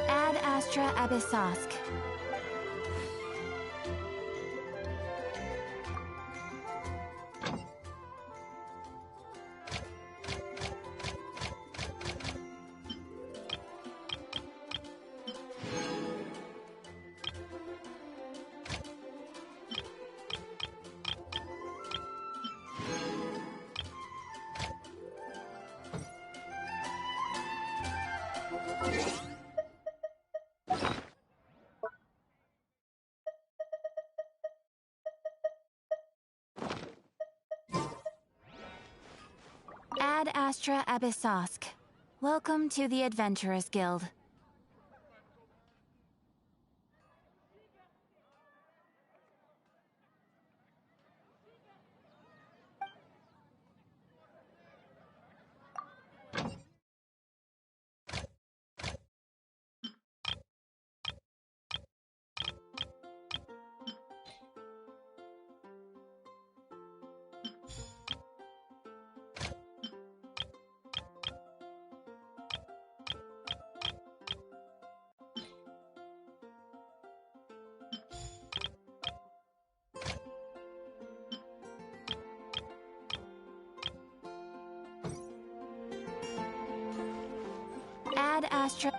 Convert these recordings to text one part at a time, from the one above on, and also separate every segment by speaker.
Speaker 1: Ad Astra Abyssosk. Ad Astra Abyssosk. Welcome to the Adventurers Guild. Ad Astra...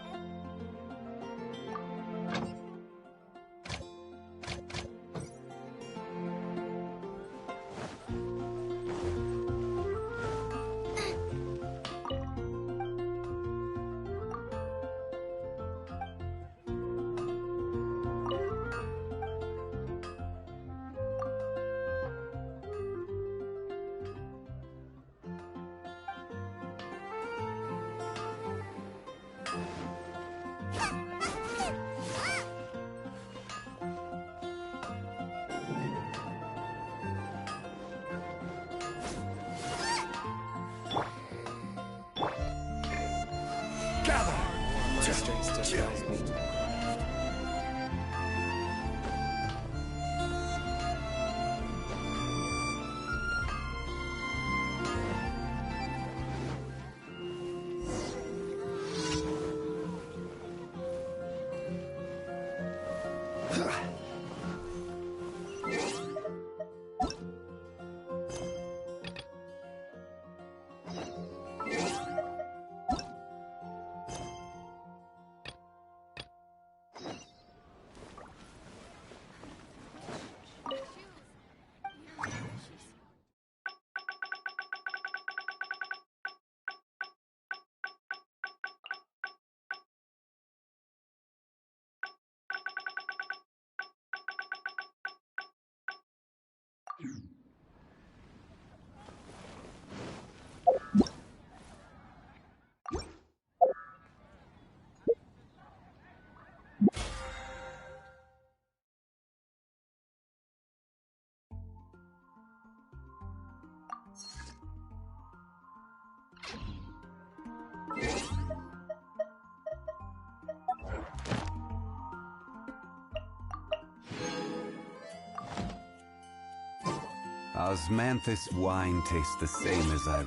Speaker 2: Osmanthus wine tastes the same as I...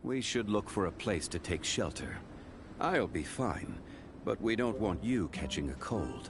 Speaker 2: We should look for a place to take shelter. I'll be fine, but we don't want you catching a cold.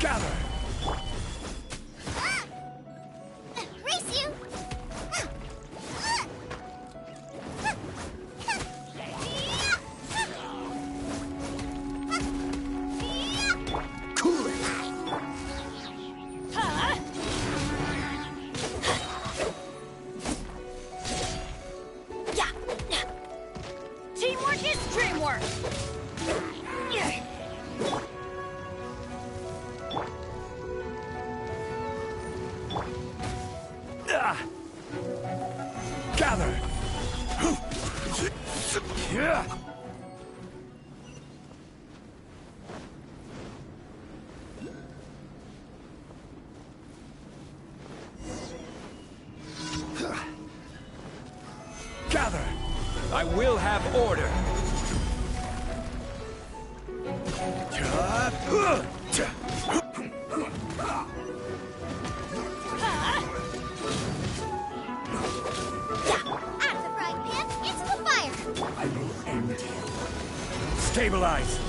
Speaker 3: Gather! Gather! I will have order! Stabilize!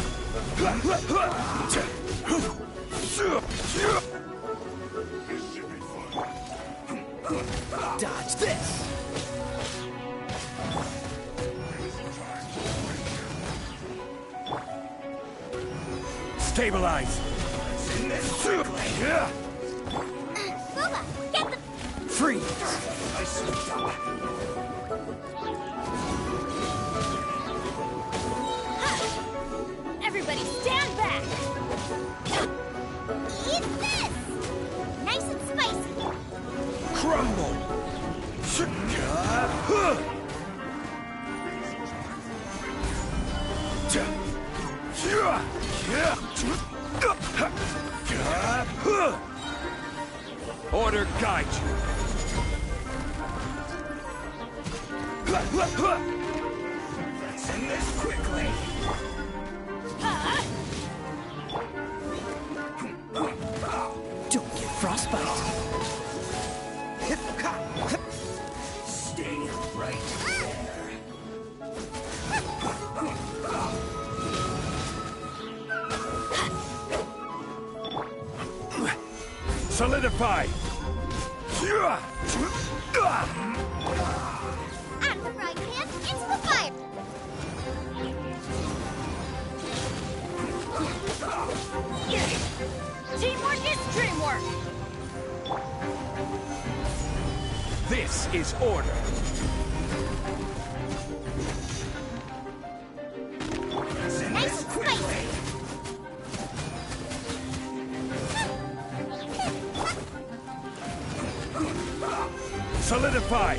Speaker 3: Dodge this! Stabilize!
Speaker 4: Boba, get the...
Speaker 3: Freeze!
Speaker 4: Everybody stand back! Eat this! Nice and spicy.
Speaker 3: Crumble! Order guide you. Let's end this quickly.
Speaker 5: Don't get frostbite.
Speaker 3: Stay right there. Solidify!
Speaker 4: Out of the frying pan, into the fire! Teamwork is dreamwork!
Speaker 3: This is order.
Speaker 4: Nice and spicy!
Speaker 3: Solidify!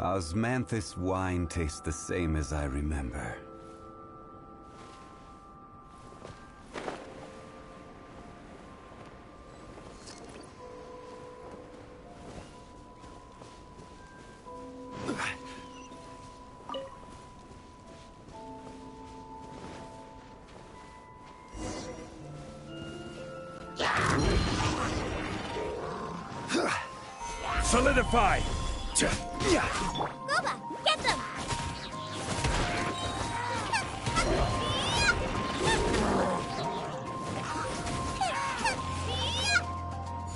Speaker 2: Osmanthus wine tastes the same as I remember.
Speaker 3: Solidify!
Speaker 4: Boba, get them!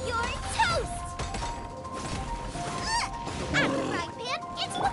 Speaker 4: You're toast! Out of the frying pan, into the...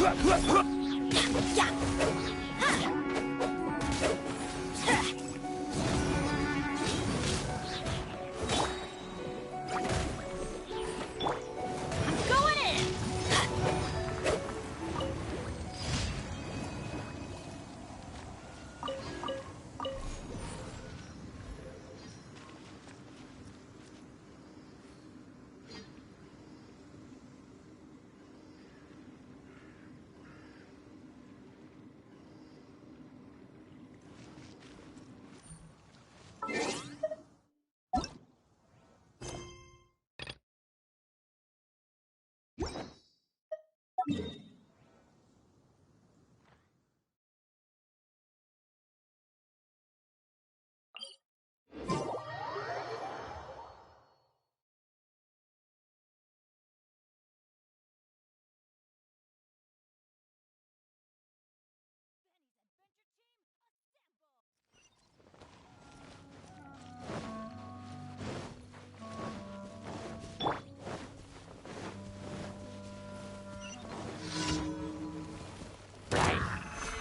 Speaker 4: Going in!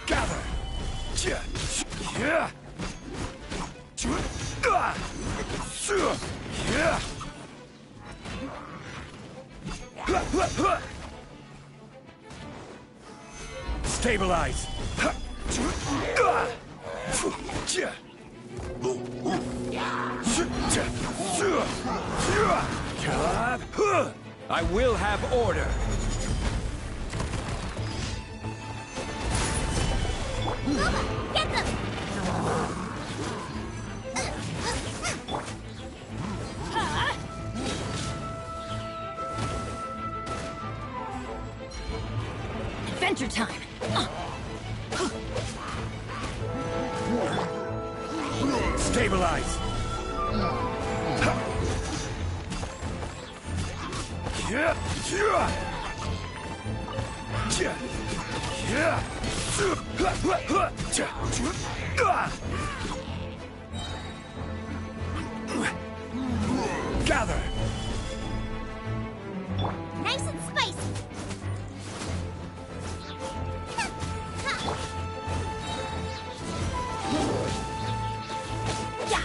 Speaker 3: Gather! Stabilize! I will have order!
Speaker 4: Booba, get them!
Speaker 1: Adventure time!
Speaker 3: Stabilize! Gather!
Speaker 4: Nice and spicy! Yeah!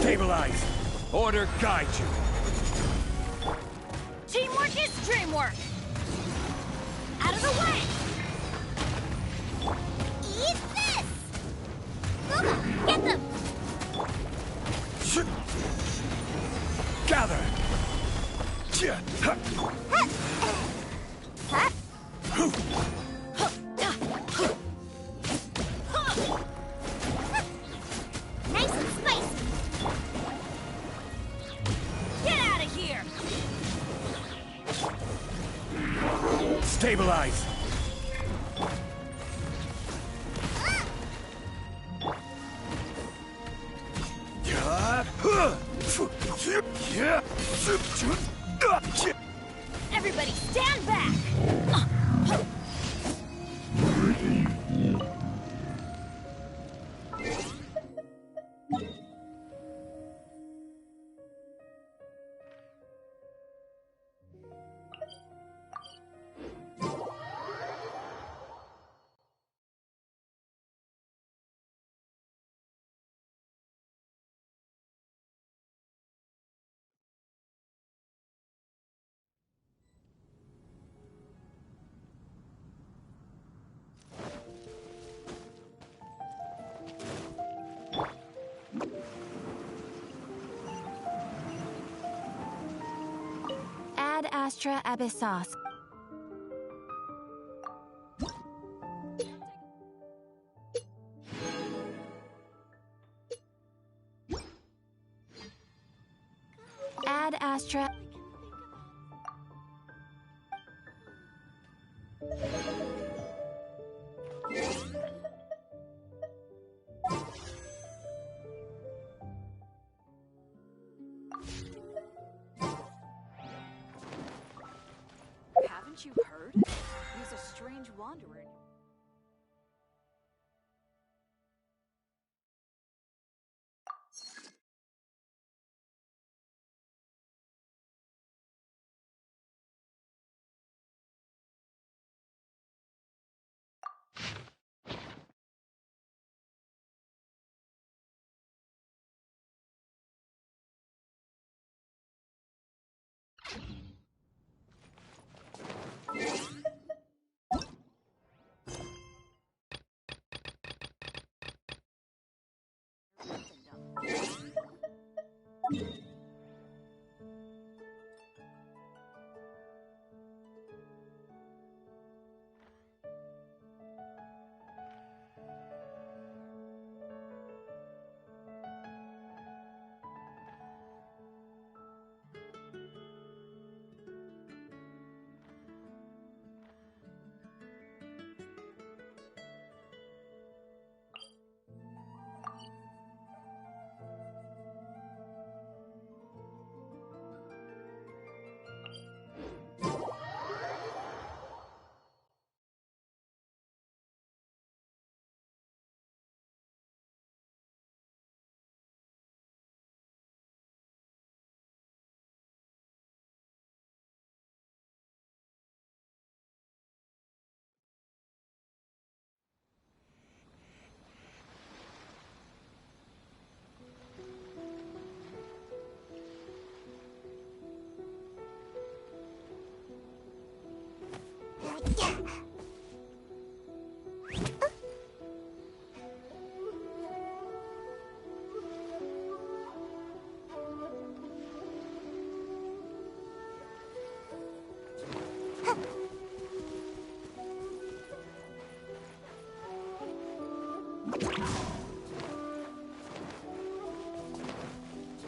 Speaker 3: Stabilize! Order guide you!
Speaker 1: Teamwork is dreamwork!
Speaker 4: Out of the way! Eat this! Booba, get them!
Speaker 3: Gather!
Speaker 4: Huh? Nice and spicy!
Speaker 1: Get out of here!
Speaker 3: Stabilize!
Speaker 1: Everybody stand back! Ad Astra Abyssos. Ad Astra.
Speaker 5: Haven't you heard? He's a strange wanderer.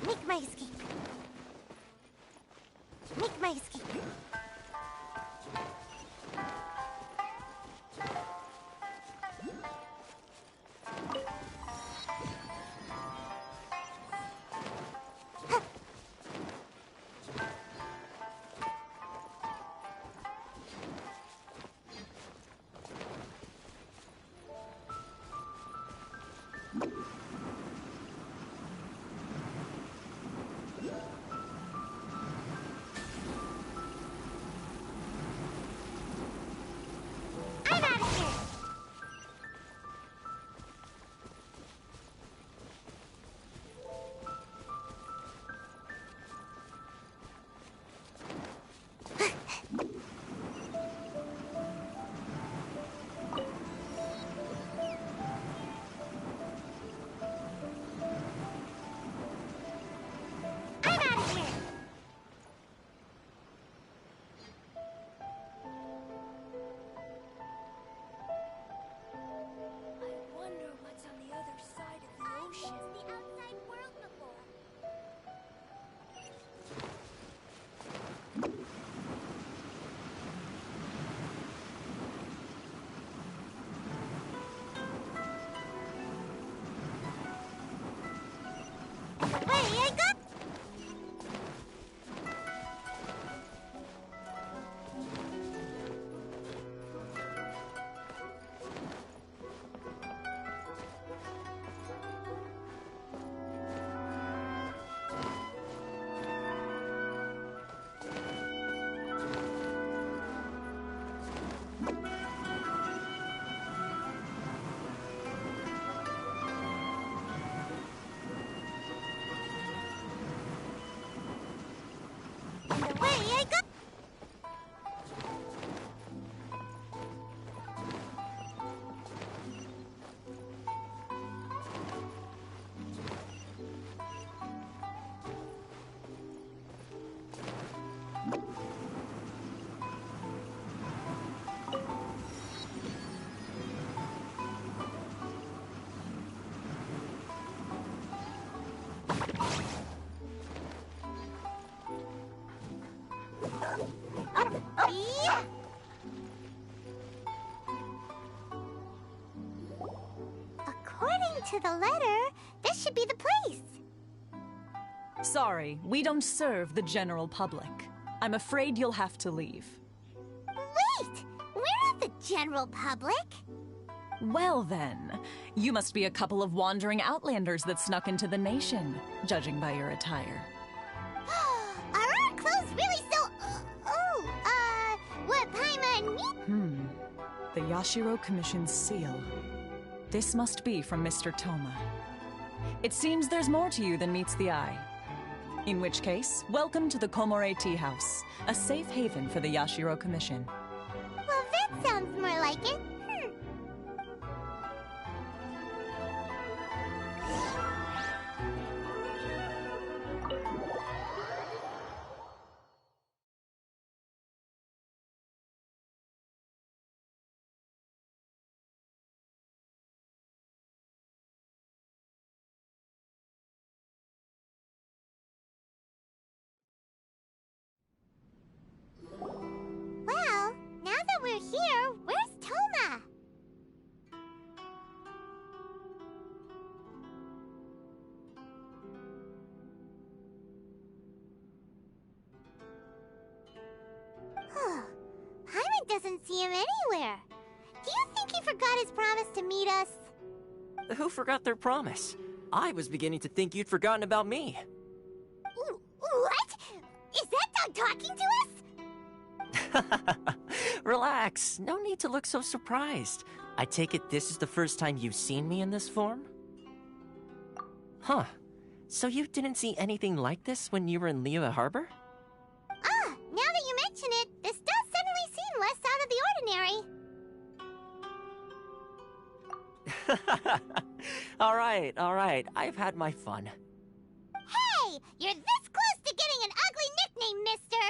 Speaker 4: Make my escape. Make my escape. I'm out of here. I'm out of here.
Speaker 6: I wonder what's on the other side of the ocean.
Speaker 4: The outside world before. Away I go! Away I go! Yeah. According to the letter, this should be the place.
Speaker 5: Sorry, we don't serve the general public. I'm afraid you'll have to leave.
Speaker 4: Wait! We're not the general public.
Speaker 5: Well then, you must be a couple of wandering outlanders that snuck into the nation, judging by your attire.
Speaker 4: Are our clothes really so... what Paimon and me...
Speaker 5: The Yashiro Commission's seal. This must be from Mr. Toma. It seems there's more to you than meets the eye. In which case, welcome to the Komore Tea House, a safe haven for the Yashiro Commission.
Speaker 4: Well, that sounds more like it. Well, now that we're here, where's Toma? Paimon doesn't see him anywhere. Do you think he forgot his promise to meet us?
Speaker 7: Who forgot their promise? I was beginning to think you'd forgotten about me.
Speaker 4: What? Is that dog talking to us?
Speaker 7: Relax, no need to look so surprised. I take it this is the first time you've seen me in this form? Huh. So you didn't see anything like this when you were in Liyue Harbor?
Speaker 4: Ah, now that you mention it, this does suddenly seem less out of the ordinary.
Speaker 7: Alright, I've had my fun.
Speaker 4: Hey, you're this close to getting an ugly nickname, mister!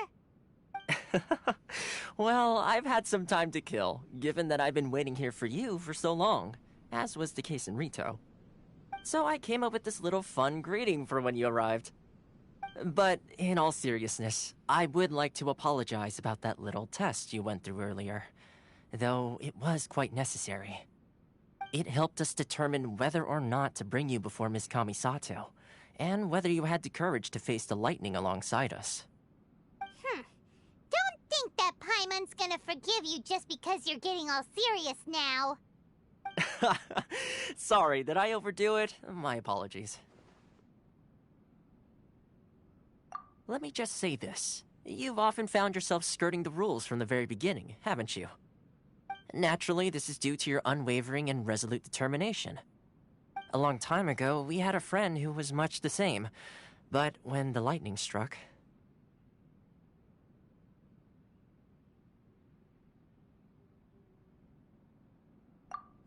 Speaker 7: Well, I've had some time to kill, given that I've been waiting here for you for so long, as was the case in Rito. So I came up with this little fun greeting for when you arrived. But in all seriousness, I would like to apologize about that little test you went through earlier, though it was quite necessary. It helped us determine whether or not to bring you before Miss Kamisato, and whether you had the courage to face the lightning alongside us.
Speaker 4: Don't think that Paimon's gonna forgive you just because you're getting all serious now.
Speaker 7: Sorry, did I overdo it? My apologies. Let me just say this. You've often found yourself skirting the rules from the very beginning, haven't you? Naturally, this is due to your unwavering and resolute determination. A long time ago, we had a friend who was much the same, but when the lightning struck...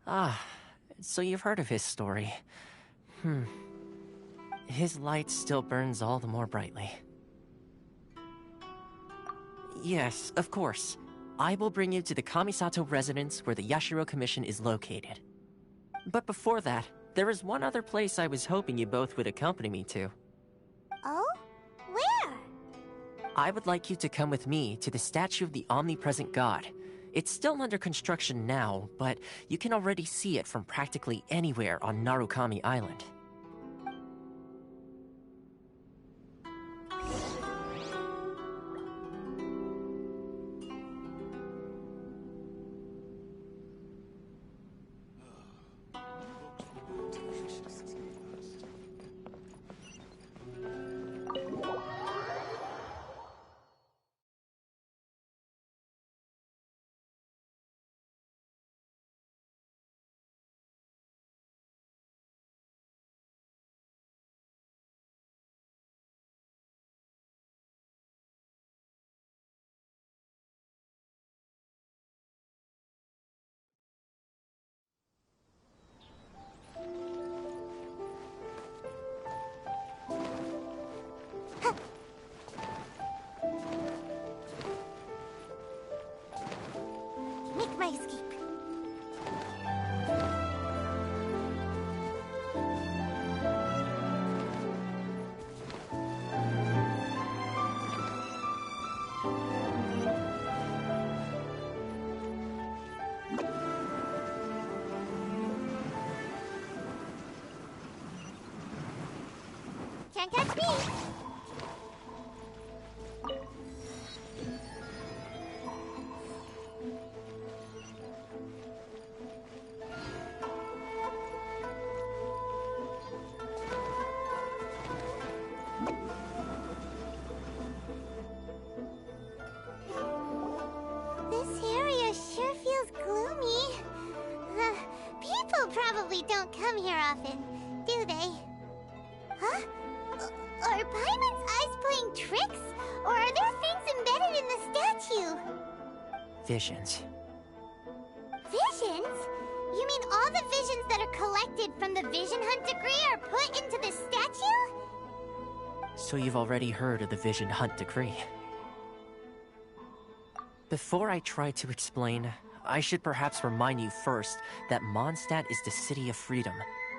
Speaker 7: Ah, so you've heard of his story. His light still burns all the more brightly. Yes, of course. I will bring you to the Kamisato residence where the Yashiro Commission is located. But before that, there is one other place I was hoping you both would accompany me to.
Speaker 4: Oh? Where?
Speaker 7: I would like you to come with me to the statue of the omnipresent god. It's still under construction now, but you can already see it from practically anywhere on Narukami Island.
Speaker 4: Can't catch me! This area sure feels gloomy. People probably don't come here often, do they? Huh? Are Paimon's eyes playing tricks? Or are there things embedded in the statue?
Speaker 7: Visions.
Speaker 4: Visions? You mean all the visions that are collected from the Vision Hunt decree are put into the statue?
Speaker 7: So you've already heard of the Vision Hunt decree. Before I try to explain, I should perhaps remind you first that Mondstadt is the city of freedom,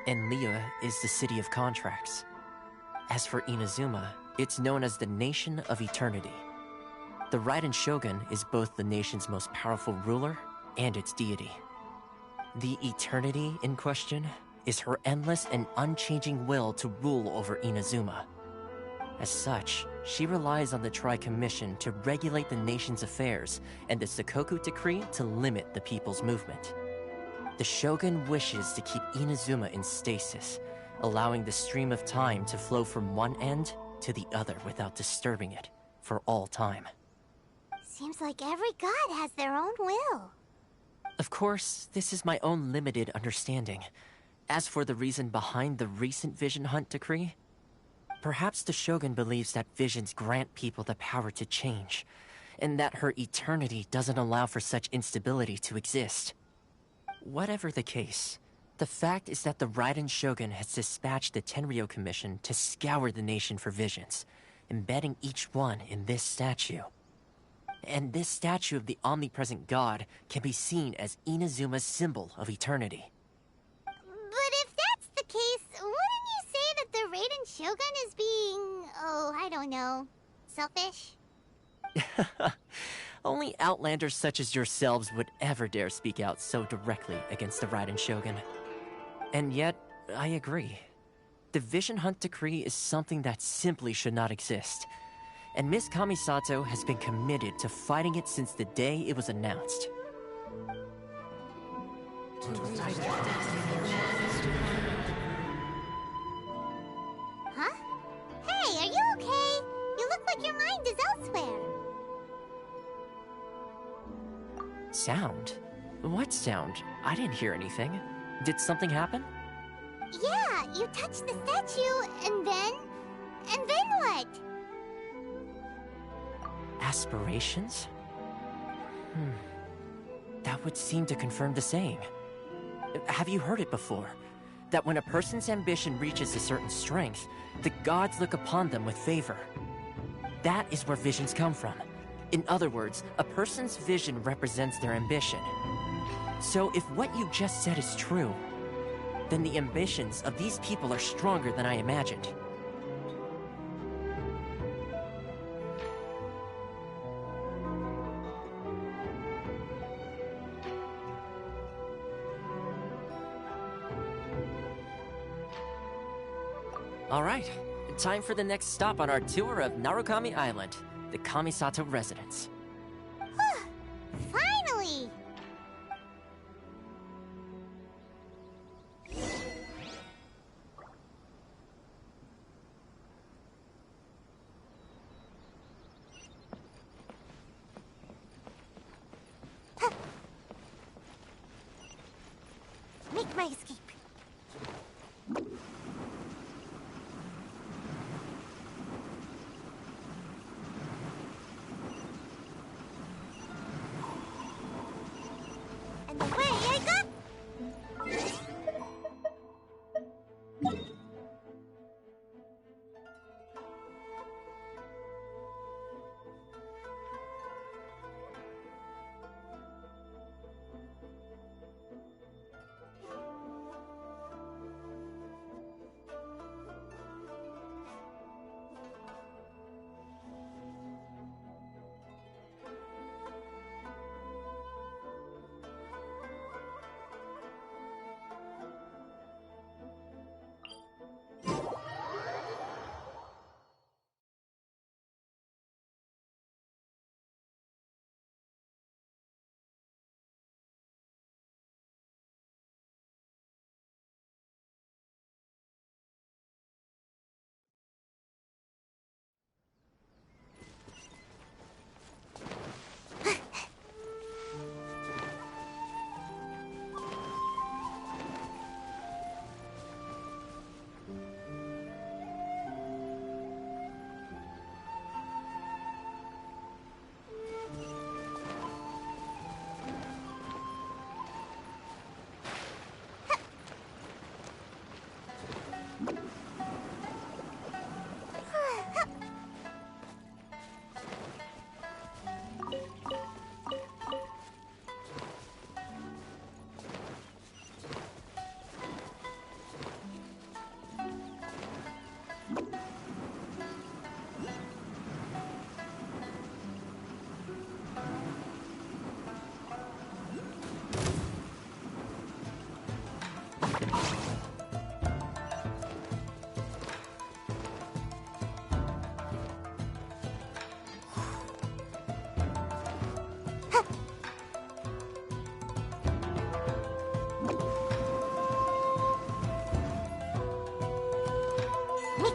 Speaker 7: and Liyue is the city of contracts. As for Inazuma, it's known as the Nation of Eternity. The Raiden Shogun is both the nation's most powerful ruler and its deity. The Eternity in question is her endless and unchanging will to rule over Inazuma. As such, she relies on the Tri-Commission to regulate the nation's affairs and the Sakoku Decree to limit the people's movement. The Shogun wishes to keep Inazuma in stasis, allowing the stream of time to flow from one end to the other without disturbing it for all time.
Speaker 4: Seems like every god has their own will.
Speaker 7: Of course, this is my own limited understanding. As for the reason behind the recent Vision Hunt decree, perhaps the Shogun believes that visions grant people the power to change, and that her eternity doesn't allow for such instability to exist. Whatever the case, the fact is that the Raiden Shogun has dispatched the Tenryo Commission to scour the nation for visions, embedding each one in this statue. And this statue of the omnipresent god can be seen as Inazuma's symbol of eternity.
Speaker 4: But if that's the case, wouldn't you say that the Raiden Shogun is being, oh, I don't know, selfish?
Speaker 7: Only outlanders such as yourselves would ever dare speak out so directly against the Raiden Shogun. And yet, I agree. The Vision Hunt decree is something that simply should not exist. And Miss Kamisato has been committed to fighting it since the day it was announced.
Speaker 4: Huh? Hey, are you okay? You look like your mind is elsewhere.
Speaker 7: Sound? What sound? I didn't hear anything. Did something happen?
Speaker 4: Yeah, you touched the statue, and then what?
Speaker 7: Aspirations? That would seem to confirm the saying. Have you heard it before? That when a person's ambition reaches a certain strength, the gods look upon them with favor. That is where visions come from. In other words, a person's vision represents their ambition. So if what you just said is true, then the ambitions of these people are stronger than I imagined. All right, time for the next stop on our tour of Narukami Island, the Kamisato residence.
Speaker 4: Finally! Make my escape. And away I go!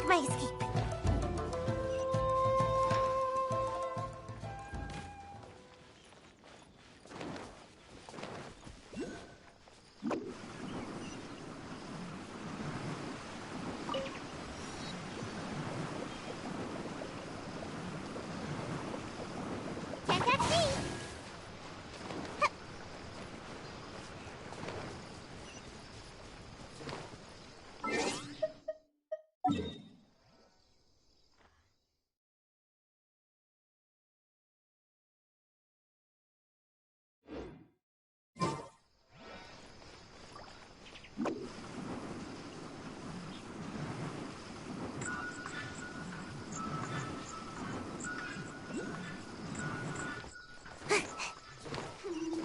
Speaker 4: my escape. Can't catch me.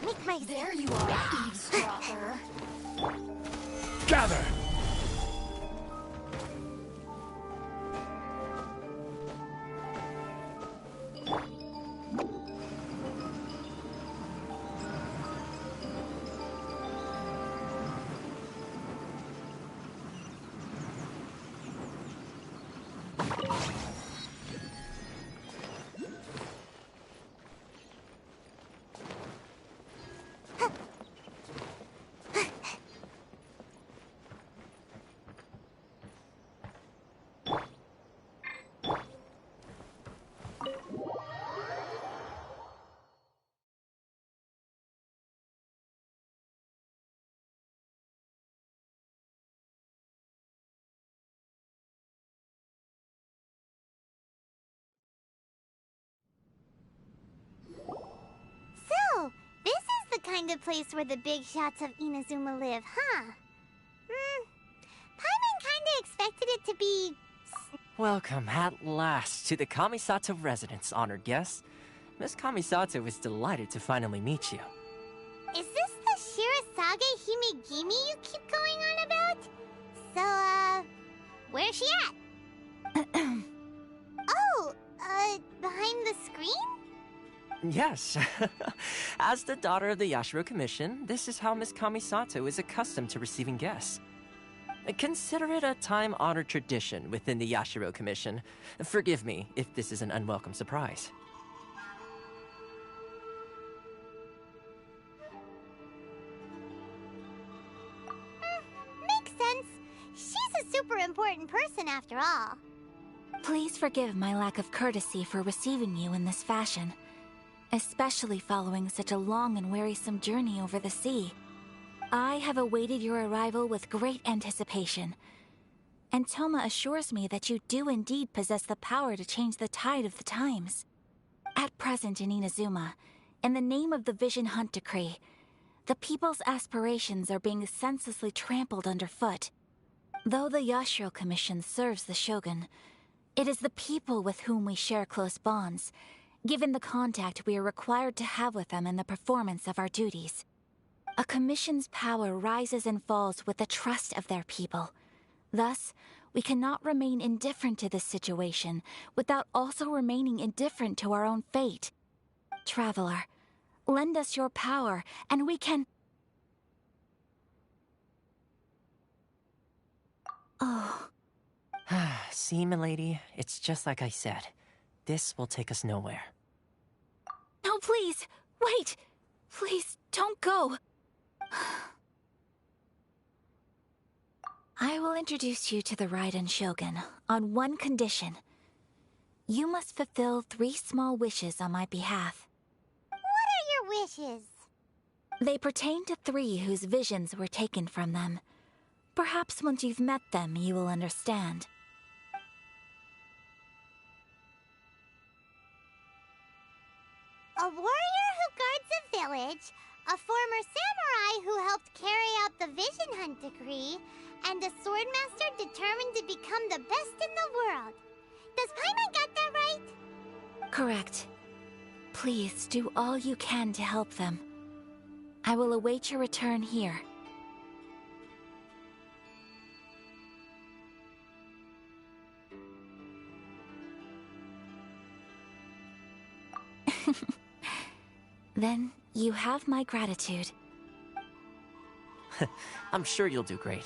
Speaker 4: Make my
Speaker 6: There you are, eavesdropper.
Speaker 3: Gather!
Speaker 4: So, this is the kind of place where the big shots of Inazuma live, huh? Paimon kinda expected it to be...
Speaker 7: Welcome at last to the Kamisato residence, honored guest. Miss Kamisato is delighted to finally meet you.
Speaker 4: Is this the Shirasage Himegimi you keep going on about? So, where's she at? Oh, behind the screen?
Speaker 7: Yes. As the daughter of the Yashiro Commission, this is how Miss Kamisato is accustomed to receiving guests. Consider it a time-honored tradition within the Yashiro Commission. Forgive me if this is an unwelcome surprise.
Speaker 4: Makes sense. She's a super important person after all.
Speaker 1: Please forgive my lack of courtesy for receiving you in this fashion, especially following such a long and wearisome journey over the sea. I have awaited your arrival with great anticipation, and Toma assures me that you do indeed possess the power to change the tide of the times. At present in Inazuma, in the name of the Vision Hunt Decree, the people's aspirations are being senselessly trampled underfoot. Though the Yashiro Commission serves the Shogun, it is the people with whom we share close bonds, given the contact we are required to have with them in the performance of our duties. A commission's power rises and falls with the trust of their people. Thus, we cannot remain indifferent to this situation without also remaining indifferent to our own fate. Traveler, lend us your power, and we can... Oh.
Speaker 7: See, milady, it's just like I said. This will take us nowhere.
Speaker 1: No, please! Wait! Please, don't go! I will introduce you to the Raiden Shogun on one condition. You must fulfill 3 small wishes on my behalf.
Speaker 4: What are your wishes?
Speaker 1: They pertain to 3 whose visions were taken from them. Perhaps once you've met them, you will understand.
Speaker 4: A warrior who guards a village, a former samurai who helped carry out the Vision Hunt Decree, and a swordmaster determined to become the best in the world. Does Paimon got that right?
Speaker 1: Correct. Please do all you can to help them. I will await your return here. Then you have my gratitude.
Speaker 7: I'm sure you'll do great.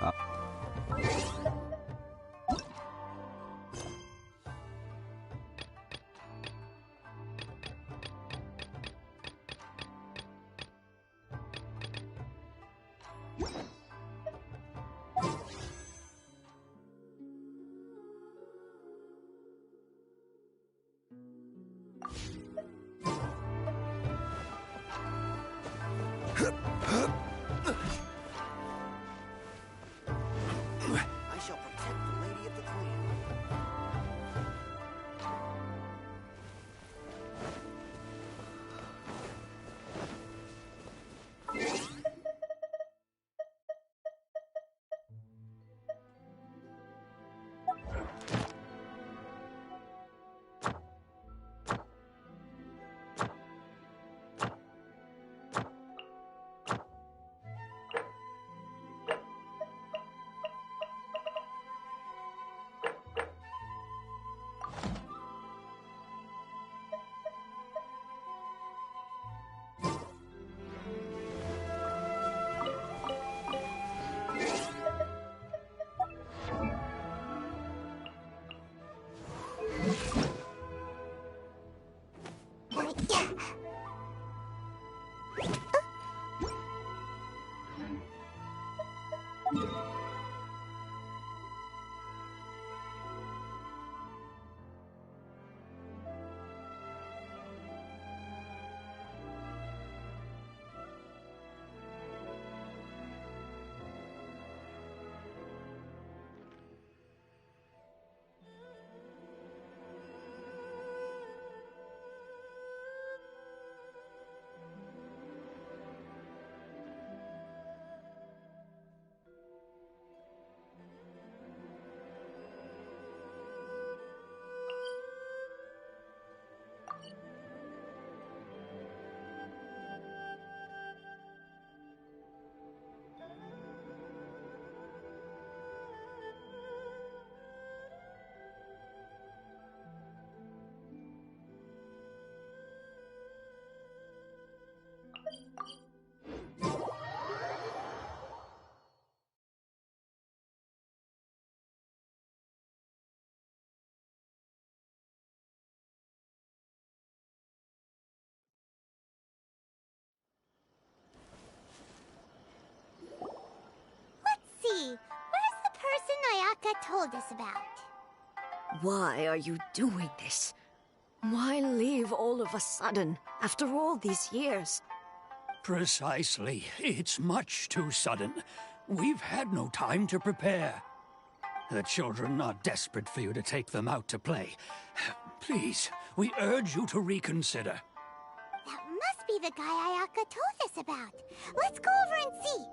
Speaker 8: I shall protect the Lady of the Clan.
Speaker 4: See, where's the person Ayaka told us about?
Speaker 9: Why are you doing this? Why leave all of a sudden, after all these years?
Speaker 10: Precisely. It's much too sudden. We've had no time to prepare. The children are desperate for you to take them out to play. Please, we urge you to reconsider.
Speaker 4: That must be the guy Ayaka told us about. Let's go over and see.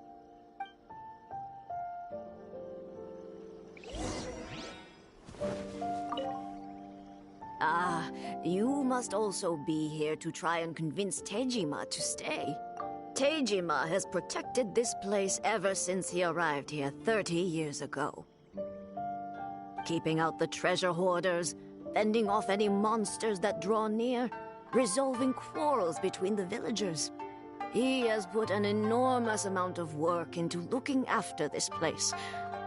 Speaker 9: Ah, you must also be here to try and convince Tejima to stay. Tejima has protected this place ever since he arrived here 30 years ago. Keeping out the treasure hoarders, fending off any monsters that draw near, resolving quarrels between the villagers. He has put an enormous amount of work into looking after this place,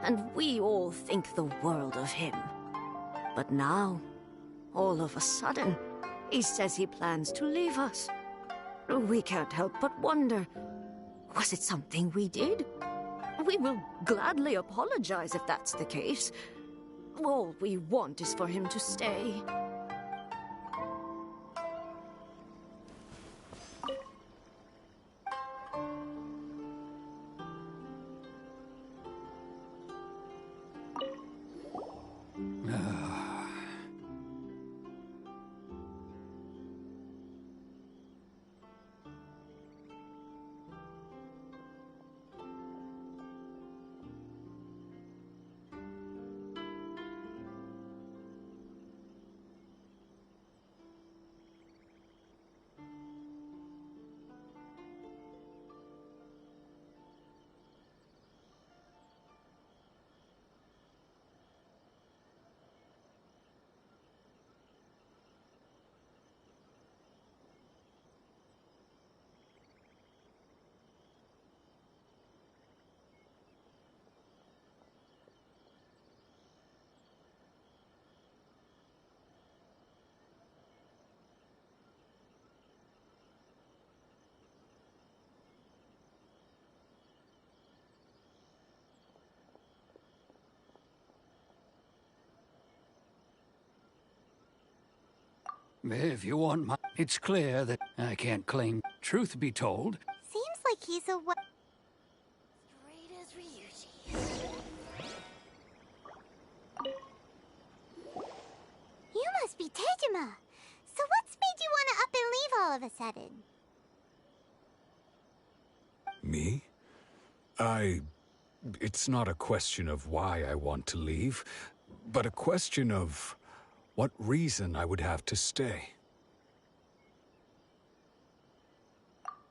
Speaker 9: and we all think the world of him. But now, all of a sudden, he says he plans to leave us. We can't help but wonder, was it something we did? We will gladly apologize if that's the case. All we want is for him to stay.
Speaker 10: If you want my... It's clear that I can't claim. Truth be told,
Speaker 4: Seems like he's a
Speaker 6: Straight as Ryuji.
Speaker 4: You must be Tejima. So what's made you want to up and leave all of a sudden?
Speaker 3: Me? It's not a question of why I want to leave, but a question of what reason I would have to stay.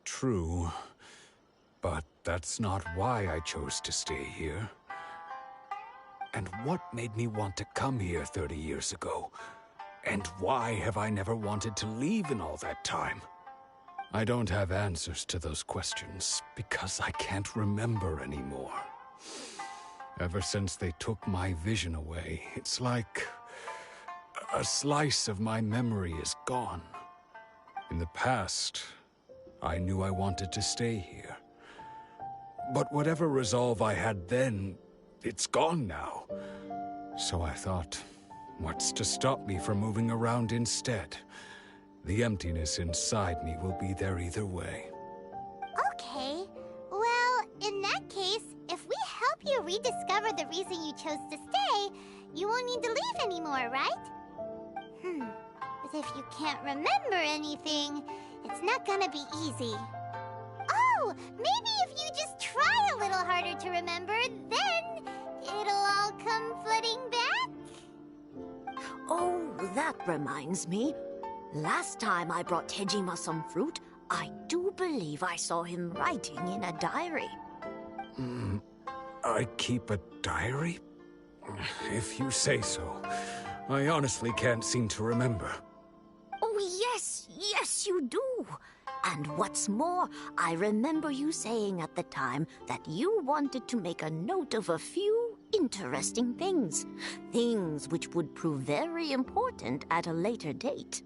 Speaker 3: True, but that's not why I chose to stay here. And what made me want to come here 30 years ago? And why have I never wanted to leave in all that time? I don't have answers to those questions because I can't remember anymore. Ever since they took my vision away, it's like a slice of my memory is gone. In the past, I knew I wanted to stay here. But whatever resolve I had then, it's gone now. So I thought, what's to stop me from moving around instead? The emptiness inside me will be there either way.
Speaker 4: Okay. Well, in that case, if we help you rediscover the reason you chose to stay, you won't need to leave anymore, right? But if you can't remember anything, it's not gonna be easy. Oh, maybe if you just try a little harder to remember, then it'll all come flooding back?
Speaker 9: Oh, that reminds me. Last time I brought Tejima some fruit, I do believe I saw him writing in a diary.
Speaker 3: I keep a diary? If you say so. I honestly can't seem to remember.
Speaker 9: Oh, yes, you do. And what's more, I remember you saying at the time that you wanted to make a note of a few interesting things. Things which would prove very important at a later date.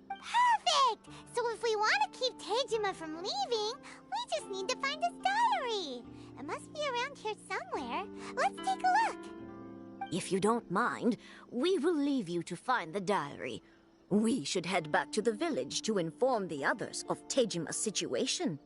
Speaker 4: Perfect! So if we want to keep Tejima from leaving, we just need to find his diary. It must be around here somewhere. Let's take a look.
Speaker 9: If you don't mind, we will leave you to find the diary. We should head back to the village to inform the others of Tejima's situation.